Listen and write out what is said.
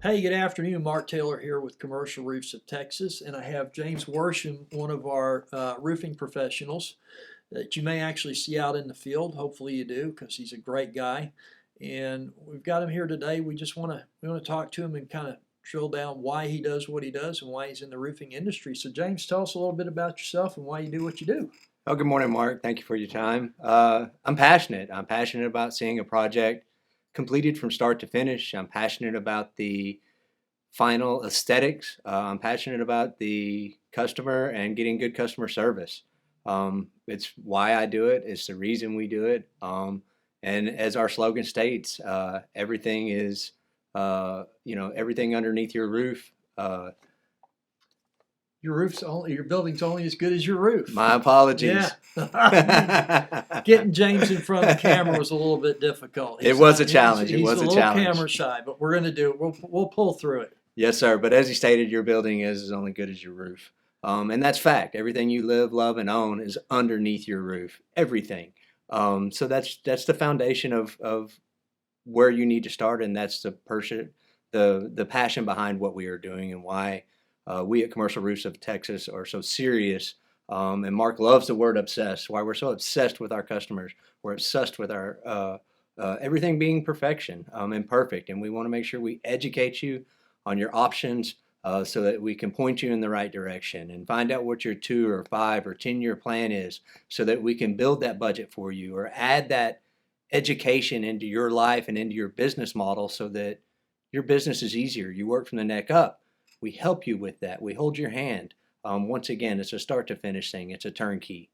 Hey, good afternoon. Mark Taylor here with Commercial Roofs of Texas, and I have James Worsham, one of our roofing professionals that you may actually see out in the field. Hopefully you do, because he's a great guy. And we've got him here today. We want to talk to him and kind of drill down why he does what he does and why he's in the roofing industry. So James, tell us a little bit about yourself and why you do what you do. Oh, good morning, Mark. Thank you for your time. I'm passionate. I'm passionate about seeing a project completed from start to finish. I'm passionate about the final aesthetics. I'm passionate about the customer and getting good customer service. It's why I do it. It's the reason we do it. And as our slogan states, everything is, everything underneath your roof. Your building's only as good as your roof. My apologies. Yeah. Getting James in front of the camera was a little bit difficult. It was a challenge. He's a little camera shy, but we're going to do it. We'll pull through it. Yes, sir. But as you stated, your building is only good as your roof. And that's fact. Everything you live, love, and own is underneath your roof. Everything. So that's the foundation of where you need to start, and that's the passion behind what we are doing and why we at Commercial Roofs of Texas are so serious. And Mark loves the word obsessed. Why we're so obsessed with our customers. We're obsessed with our everything being perfection and perfect, and we want to make sure we educate you on your options so that we can point you in the right direction and find out what your 2 or 5 or 10-year plan is so that we can build that budget for you or add that education into your life and into your business model so that your business is easier. You work from the neck up. We help you with that. We hold your hand. Once again, it's a start to finish thing. It's a turnkey.